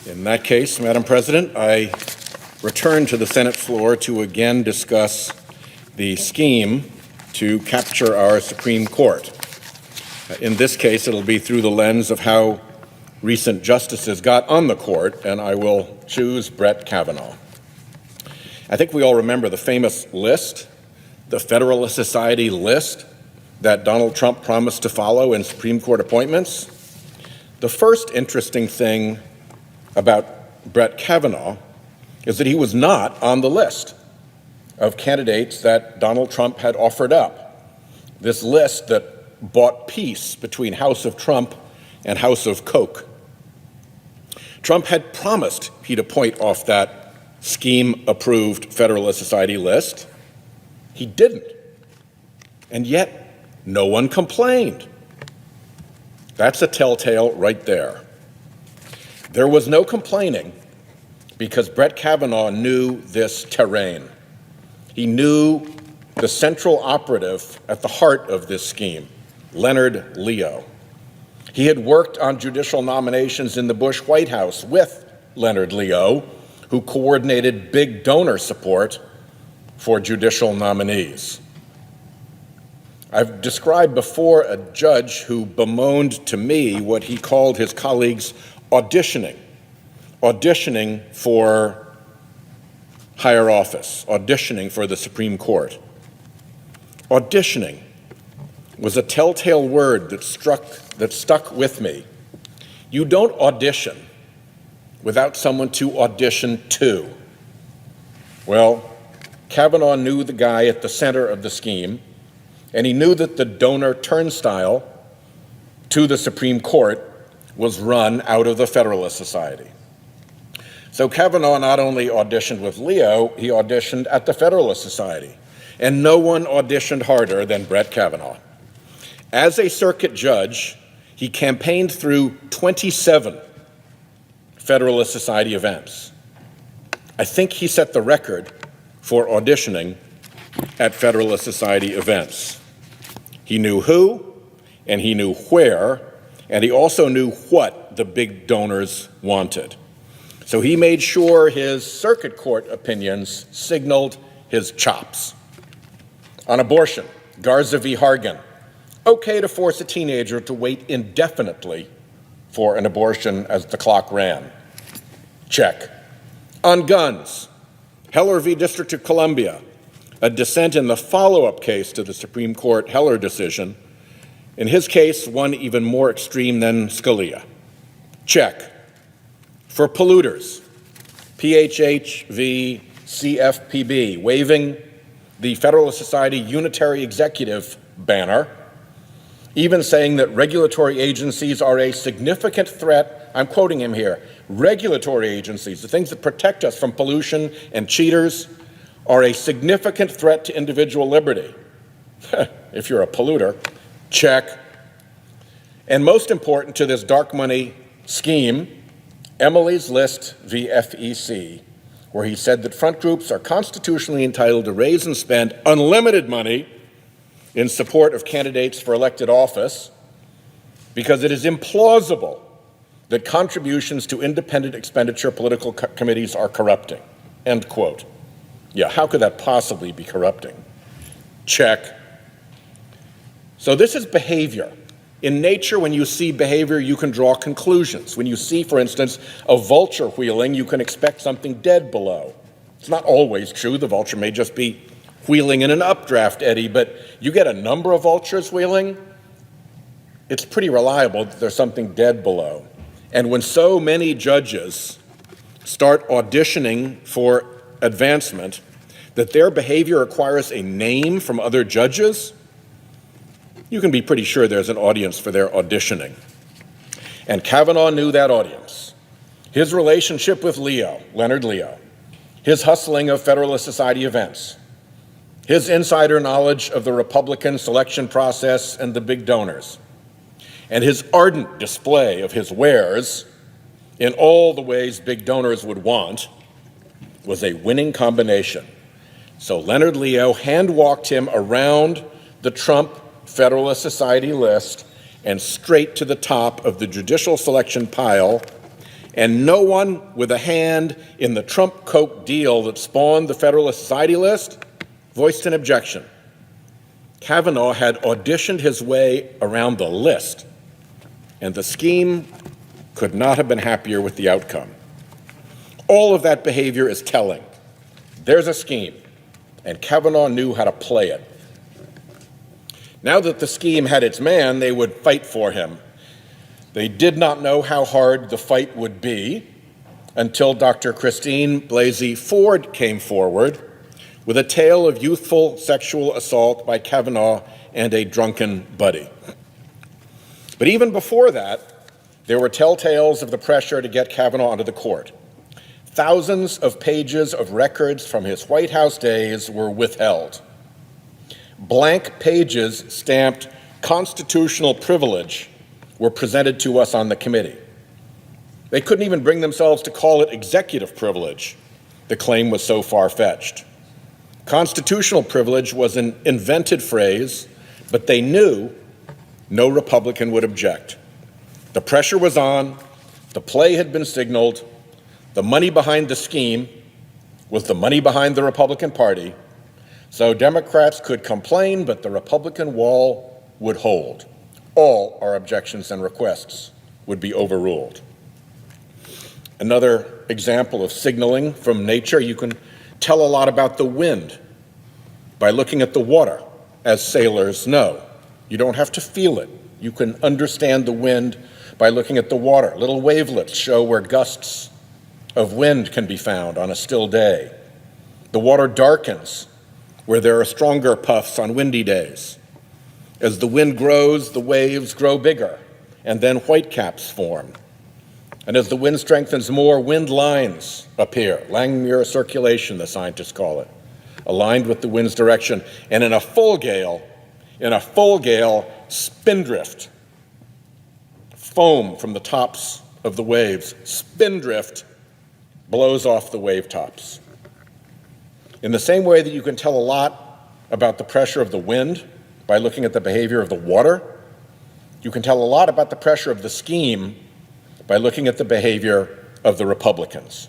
In that case, Madam President, I return to the Senate floor to again discuss the scheme to capture our Supreme Court. In this case, it'll be through the lens of how recent justices got on the court, and I will choose Brett Kavanaugh. I think we all remember the famous list, the Federalist Society list that Donald Trump promised to follow in Supreme Court appointments. The first interesting thing about Brett Kavanaugh is that he was not on the list of candidates that Donald Trump had offered up. This list that bought peace between House of Trump and House of Coke. Trump had promised he'd appoint off that scheme-approved Federalist Society list. He didn't. And yet, no one complained. That's a telltale right there. There was no complaining because Brett Kavanaugh knew this terrain. He knew the central operative at the heart of this scheme, Leonard Leo. He had worked on judicial nominations in the Bush White House with Leonard Leo, who coordinated big donor support for judicial nominees. I've described before a judge who bemoaned to me what he called his colleagues auditioning for higher office, auditioning for the Supreme Court. Auditioning was a telltale word that stuck with me. You don't audition without someone to audition to. Well, Kavanaugh knew the guy at the center of the scheme, and he knew that the donor turnstile to the Supreme Court was run out of the Federalist Society. So Kavanaugh not only auditioned with Leo, he auditioned at the Federalist Society. And no one auditioned harder than Brett Kavanaugh. As a circuit judge, he campaigned through 27 Federalist Society events. I think he set the record for auditioning at Federalist Society events. He knew who, and he knew where, and he also knew what the big donors wanted. So he made sure his circuit court opinions signaled his chops. On abortion, Garza v. Hargan, okay to force a teenager to wait indefinitely for an abortion as the clock ran. Check. On guns, Heller v. District of Columbia, a dissent in the follow-up case to the Supreme Court Heller decision, in his case, one even more extreme than Scalia. Check. For polluters, PHH v. CFPB, waiving the Federalist Society unitary executive banner, even saying that regulatory agencies are a significant threat. I'm quoting him here. Regulatory agencies, the things that protect us from pollution and cheaters, are a significant threat to individual liberty. If you're a polluter, check. And most important to this dark money scheme, Emily's List v. FEC, where he said that front groups are constitutionally entitled to raise and spend unlimited money in support of candidates for elected office because it is implausible that contributions to independent expenditure political committees are corrupting, end quote. Yeah, how could that possibly be corrupting? Check. So this is behavior. In nature, when you see behavior, you can draw conclusions. When you see, for instance, a vulture wheeling, you can expect something dead below. It's not always true. The vulture may just be wheeling in an updraft eddy, but you get a number of vultures wheeling, it's pretty reliable that there's something dead below. And when so many judges start auditioning for advancement, that their behavior acquires a name from other judges, you can be pretty sure there's an audience for their auditioning. And Kavanaugh knew that audience. His relationship with Leo, Leonard Leo, his hustling of Federalist Society events, his insider knowledge of the Republican selection process and the big donors, and his ardent display of his wares in all the ways big donors would want was a winning combination. So Leonard Leo hand-walked him around the Trump Federalist Society list and straight to the top of the judicial selection pile and no one with a hand in the Trump-Koch deal that spawned the Federalist Society list voiced an objection. Kavanaugh had auditioned his way around the list, and the scheme could not have been happier with the outcome. All of that behavior is telling. There's a scheme, and Kavanaugh knew how to play it. Now that the scheme had its man, they would fight for him. They did not know how hard the fight would be until Dr. Christine Blasey Ford came forward with a tale of youthful sexual assault by Kavanaugh and a drunken buddy. But even before that, there were telltales of the pressure to get Kavanaugh onto the court. Thousands of pages of records from his White House days were withheld. Blank pages stamped constitutional privilege were presented to us on the committee. They couldn't even bring themselves to call it executive privilege. The claim was so far-fetched. Constitutional privilege was an invented phrase, but they knew no Republican would object. The pressure was on, the play had been signaled, the money behind the scheme was the money behind the Republican Party, so Democrats could complain, but the Republican wall would hold. All our objections and requests would be overruled. Another example of signaling from nature, you can tell a lot about the wind by looking at the water, as sailors know. You don't have to feel it. You can understand the wind by looking at the water. Little wavelets show where gusts of wind can be found on a still day. The water darkens where there are stronger puffs on windy days. As the wind grows, the waves grow bigger, and then whitecaps form. And as the wind strengthens more, wind lines appear, Langmuir circulation, the scientists call it, aligned with the wind's direction. And in a full gale, spindrift, foam from the tops of the waves, spindrift blows off the wave tops. In the same way that you can tell a lot about the pressure of the wind by looking at the behavior of the water, you can tell a lot about the pressure of the scheme by looking at the behavior of the Republicans,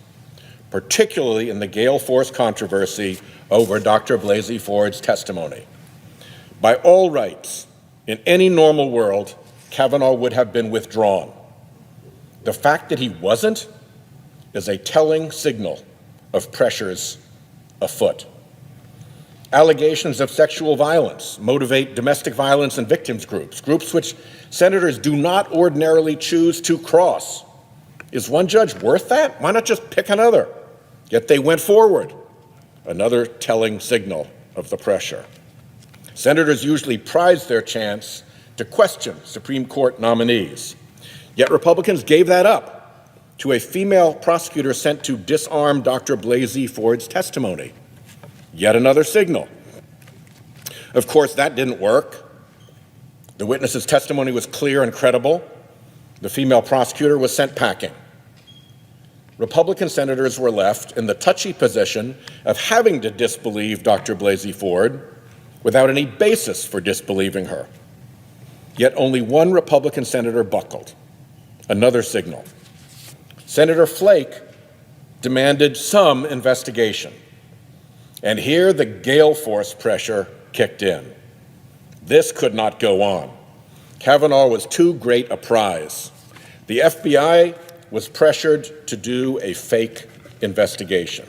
particularly in the gale force controversy over Dr. Blasey Ford's testimony. By all rights, in any normal world, Kavanaugh would have been withdrawn. The fact that he wasn't is a telling signal of pressures afoot. Allegations of sexual violence motivate domestic violence and victims groups which senators do not ordinarily choose to cross. Is one judge worth that? Why not just pick another? Yet they went forward. Another telling signal of the pressure. Senators usually prize their chance to question Supreme Court nominees. Yet Republicans gave that up to a female prosecutor sent to disarm Dr. Blasey Ford's testimony. Yet another signal. Of course, that didn't work. The witness's testimony was clear and credible. The female prosecutor was sent packing. Republican senators were left in the touchy position of having to disbelieve Dr. Blasey Ford without any basis for disbelieving her. Yet only one Republican senator buckled. Another signal. Senator Flake demanded some investigation. And here the gale force pressure kicked in. This could not go on. Kavanaugh was too great a prize. The FBI was pressured to do a fake investigation.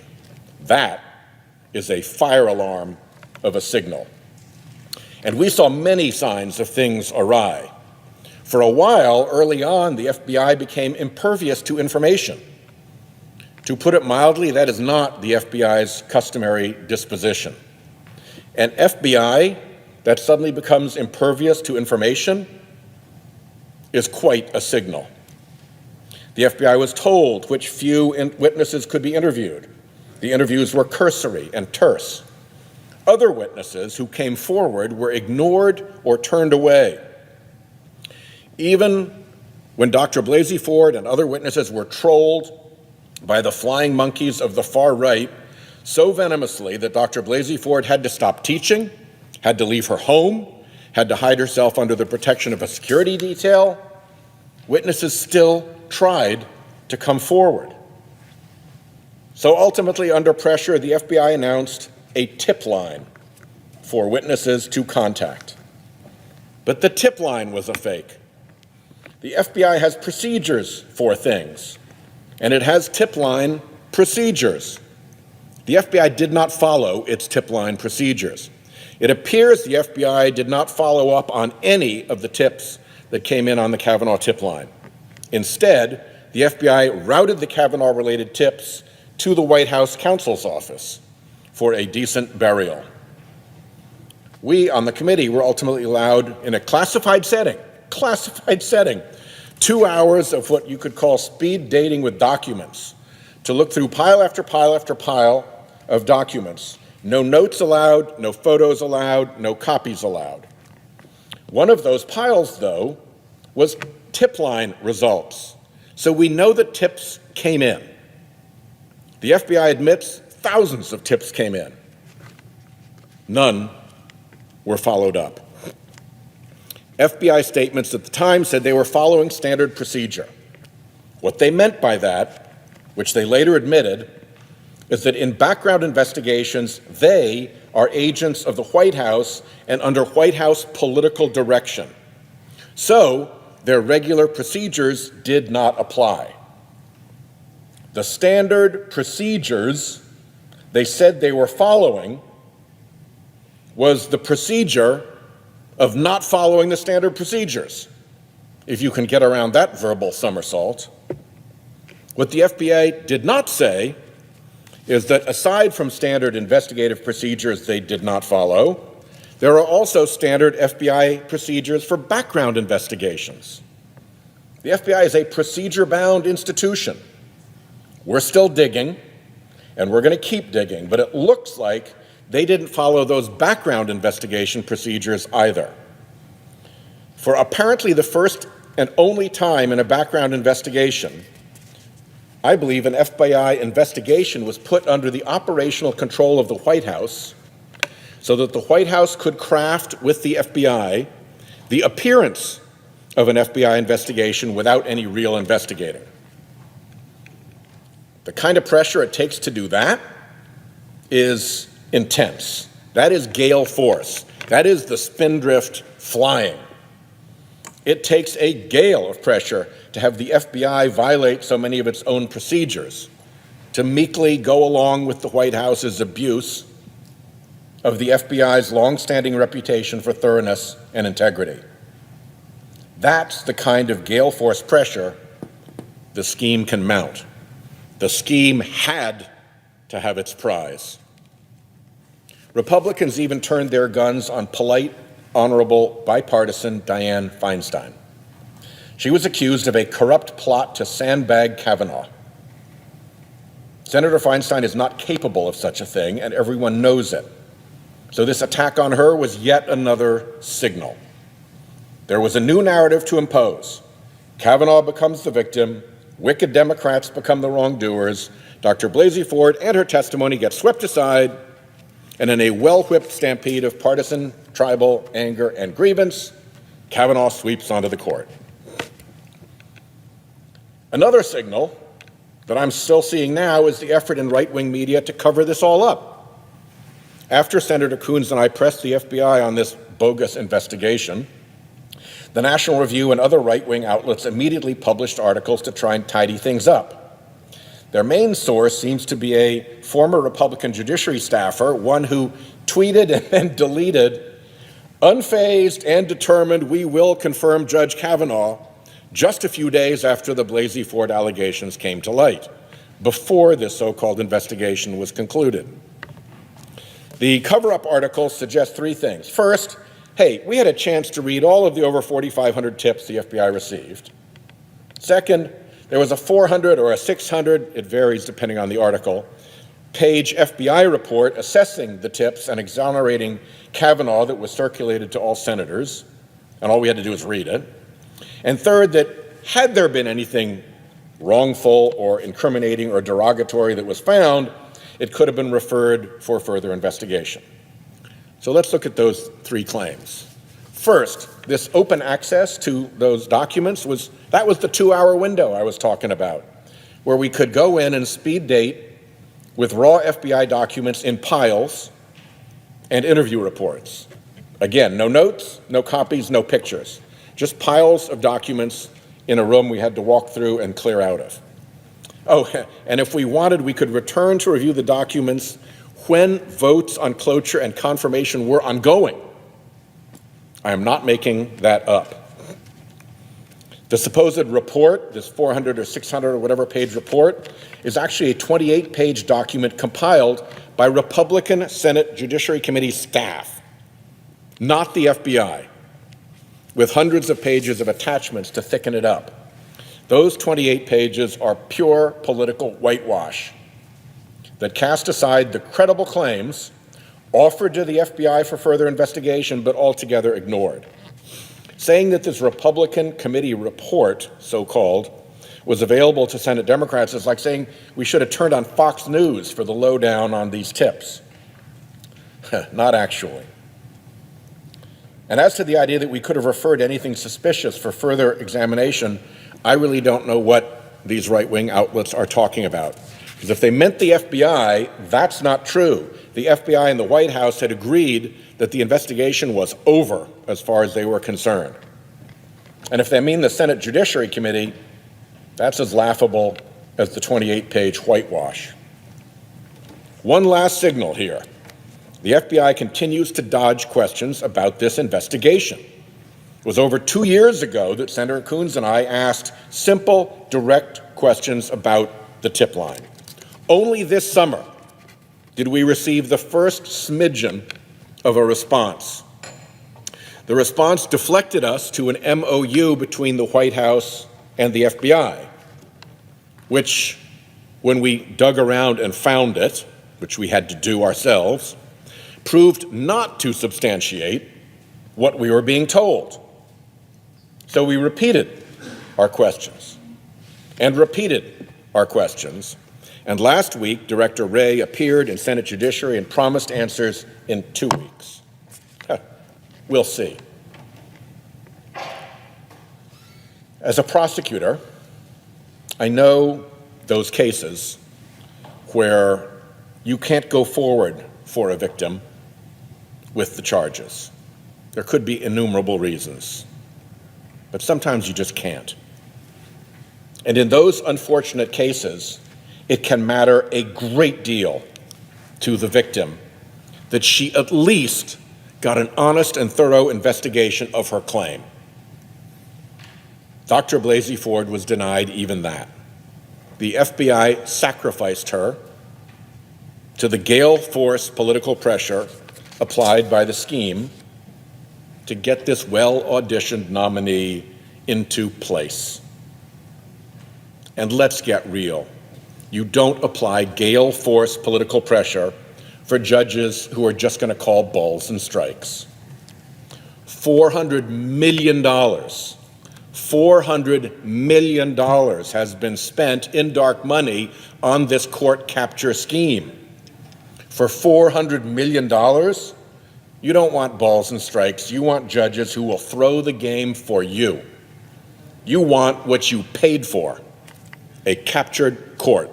That is a fire alarm of a signal. And we saw many signs of things awry. For a while, early on, the FBI became impervious to information. To put it mildly, that is not the FBI's customary disposition. An FBI that suddenly becomes impervious to information is quite a signal. The FBI was told which few witnesses could be interviewed. The interviews were cursory and terse. Other witnesses who came forward were ignored or turned away. Even when Dr. Blasey Ford and other witnesses were trolled by the flying monkeys of the far right so venomously that Dr. Blasey Ford had to stop teaching, had to leave her home, had to hide herself under the protection of a security detail, witnesses still tried to come forward. So ultimately, under pressure, the FBI announced a tip line for witnesses to contact. But the tip line was a fake. The FBI has procedures for things, and it has tip line procedures. The FBI did not follow its tip line procedures. It appears the FBI did not follow up on any of the tips that came in on the Kavanaugh tip line. Instead, the FBI routed the Kavanaugh-related tips to the White House counsel's office for a decent burial. We on the committee were ultimately allowed, in a classified setting, 2 hours of what you could call speed dating with documents, to look through pile after pile after pile of documents. No notes allowed, no photos allowed, no copies allowed. One of those piles, though, was tip line results. So we know that tips came in. The FBI admits thousands of tips came in. None were followed up. FBI statements at the time said they were following standard procedure. What they meant by that, which they later admitted, is that in background investigations, they are agents of the White House and under White House political direction. So their regular procedures did not apply. The standard procedures they said they were following was the procedure of not following the standard procedures, if you can get around that verbal somersault. What the FBI did not say is that aside from standard investigative procedures they did not follow, there are also standard FBI procedures for background investigations. The FBI is a procedure-bound institution. We're still digging, and we're going to keep digging, but it looks like they didn't follow those background investigation procedures either. For apparently the first and only time in a background investigation, I believe an FBI investigation was put under the operational control of the White House so that the White House could craft with the FBI the appearance of an FBI investigation without any real investigating. The kind of pressure it takes to do that is intense. That is gale force. That is the spindrift flying. It takes a gale of pressure to have the FBI violate so many of its own procedures, to meekly go along with the White House's abuse of the FBI's longstanding reputation for thoroughness and integrity. That's the kind of gale force pressure the scheme can mount. The scheme had to have its prize. Republicans even turned their guns on polite, honorable, bipartisan Dianne Feinstein. She was accused of a corrupt plot to sandbag Kavanaugh. Senator Feinstein is not capable of such a thing, and everyone knows it. So this attack on her was yet another signal. There was a new narrative to impose. Kavanaugh becomes the victim, wicked Democrats become the wrongdoers, Dr. Blasey Ford and her testimony get swept aside, and in a well-whipped stampede of partisan, tribal anger and grievance, Kavanaugh sweeps onto the court. Another signal that I'm still seeing now is the effort in right-wing media to cover this all up. After Senator Coons and I pressed the FBI on this bogus investigation, the National Review and other right-wing outlets immediately published articles to try and tidy things up. Their main source seems to be a former Republican judiciary staffer, one who tweeted and then deleted, "Unfazed and determined, we will confirm Judge Kavanaugh," just a few days after the Blasey Ford allegations came to light, before this so-called investigation was concluded. The cover-up article suggests three things. First, hey, we had a chance to read all of the over 4,500 tips the FBI received. Second, there was a 400 or a 600, it varies depending on the article, page FBI report assessing the tips and exonerating Kavanaugh that was circulated to all senators, and all we had to do was read it. And third, that had there been anything wrongful or incriminating or derogatory that was found, it could have been referred for further investigation. So let's look at those three claims. First, this open access to those documents that was the 2-hour window I was talking about. where we could go in and speed date with raw FBI documents in piles and interview reports. Again, no notes, no copies, no pictures, just piles of documents in a room we had to walk through and clear out of. Oh, and if we wanted, we could return to review the documents when votes on cloture and confirmation were ongoing. I am not making that up. The supposed report, this 400 or 600 or whatever page report, is actually a 28-page document compiled by Republican Senate Judiciary Committee staff, not the FBI, with hundreds of pages of attachments to thicken it up. Those 28 pages are pure political whitewash that cast aside the credible claims offered to the FBI for further investigation, but altogether ignored. Saying that this Republican committee report, so-called, was available to Senate Democrats is like saying we should have turned on Fox News for the lowdown on these tips. Not actually. And as to the idea that we could have referred anything suspicious for further examination, I really don't know what these right-wing outlets are talking about. Because if they meant the FBI, that's not true. The FBI and the White House had agreed that the investigation was over as far as they were concerned. And if they mean the Senate Judiciary Committee, that's as laughable as the 28-page whitewash. One last signal here. The FBI continues to dodge questions about this investigation. It was over 2 years ago that Senator Coons and I asked simple, direct questions about the tip line. Only this summer did we receive the first smidgen of a response. The response deflected us to an MOU between the White House and the FBI, which, when we dug around and found it, which we had to do ourselves, proved not to substantiate what we were being told. So we repeated our questions and repeated our questions. And last week, Director Wray appeared in Senate Judiciary and promised answers in 2 weeks. We'll see. As a prosecutor, I know those cases where you can't go forward for a victim with the charges. There could be innumerable reasons, but sometimes you just can't. And in those unfortunate cases, it can matter a great deal to the victim that she at least got an honest and thorough investigation of her claim. Dr. Blasey Ford was denied even that. The FBI sacrificed her to the gale force political pressure applied by the scheme to get this well-auditioned nominee into place. And let's get real. You don't apply gale force political pressure for judges who are just going to call balls and strikes. $400 million. $400 million has been spent in dark money on this court capture scheme. For $400 million, you don't want balls and strikes. You want judges who will throw the game for you. You want what you paid for, a captured court.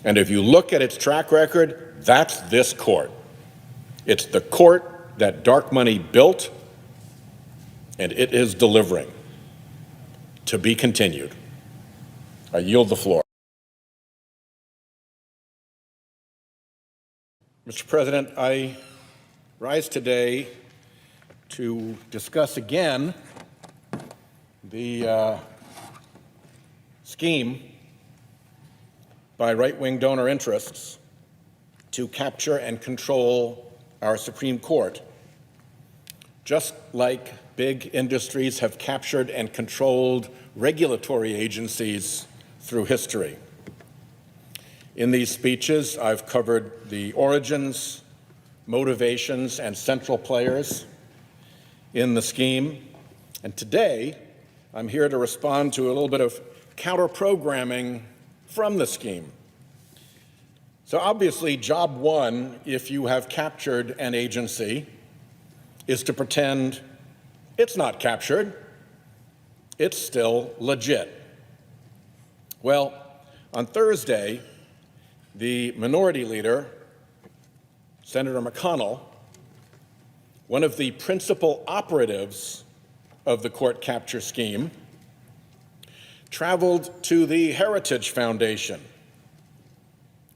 And if you look at its track record, that's this court. It's the court that dark money built, and it is delivering. To be continued. I yield the floor. Mr. President, I rise today to discuss again the scheme by right-wing donor interests to capture and control our Supreme Court, just like big industries have captured and controlled regulatory agencies through history. In these speeches, I've covered the origins, motivations, and central players in the scheme. And today, I'm here to respond to a little bit of counter-programming from the scheme. So obviously, job one, if you have captured an agency, is to pretend it's not captured, it's still legit. Well, On Thursday, the minority leader, Senator McConnell, one of the principal operatives of the court capture scheme, traveled to the Heritage Foundation,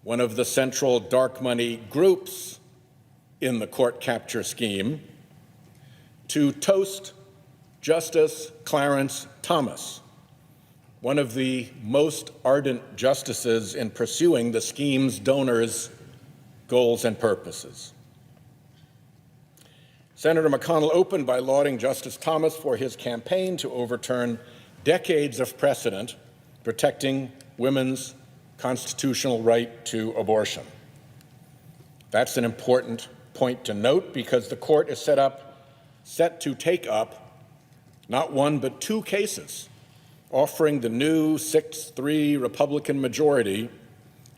one of the central dark money groups in the court capture scheme, to toast Justice Clarence Thomas, one of the most ardent justices in pursuing the scheme's donors' goals and purposes. Senator McConnell opened by lauding Justice Thomas for his campaign to overturn decades of precedent protecting women's constitutional right to abortion. That's an important point to note because the court is set to take up not one but two cases, offering the new 6-3 Republican majority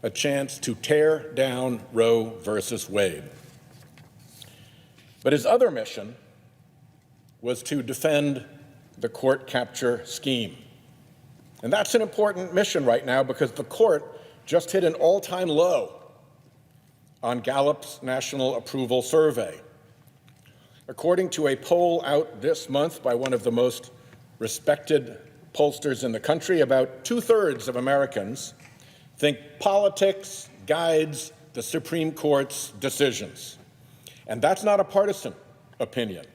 a chance to tear down Roe versus Wade. But his other mission was to defend the court capture scheme. And that's an important mission right now because the court just hit an all-time low on Gallup's National Approval Survey. According to a poll out this month by one of the most respected pollsters in the country, about 2/3 of Americans think politics guides the Supreme Court's decisions. And that's not a partisan opinion.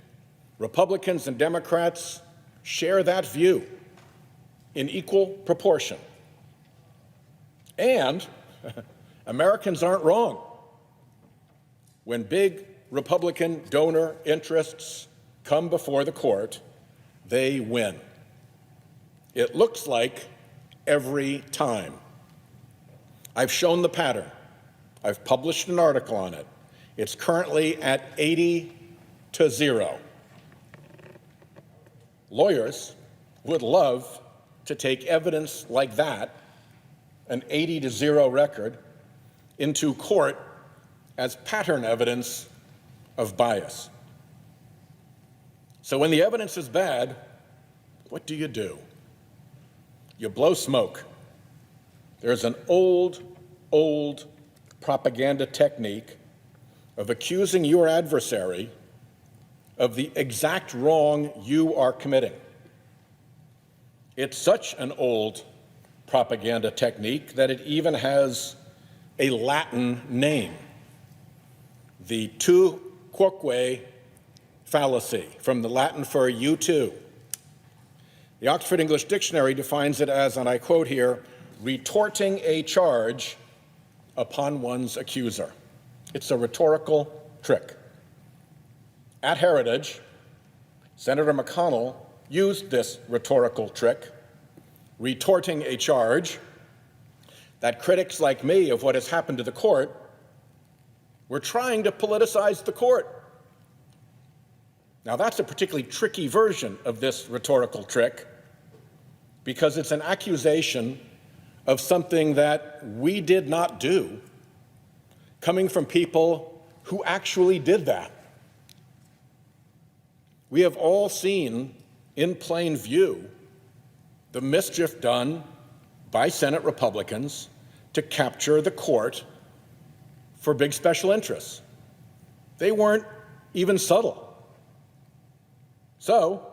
Republicans and Democrats share that view in equal proportion. And Americans aren't wrong. When big Republican donor interests come before the court, they win. It looks like every time. I've shown the pattern. I've published an article on it. It's currently at 80-0. Lawyers would love to take evidence like that, an 80-0 record, into court as pattern evidence of bias. So when the evidence is bad, what do? You blow smoke. There's an old propaganda technique of accusing your adversary of the exact wrong you are committing. It's such an old propaganda technique that it even has a Latin name, the tu quoque fallacy, from the Latin for you too. The Oxford English Dictionary defines it as, and I quote here, retorting a charge upon one's accuser. It's a rhetorical trick. At Heritage, Senator McConnell used this rhetorical trick, retorting a charge that critics like me of what has happened to the court were trying to politicize the court. Now, that's a particularly tricky version of this rhetorical trick because it's an accusation of something that we did not do, coming from people who actually did that. We have all seen in plain view the mischief done by Senate Republicans to capture the court for big special interests. They weren't even subtle. So,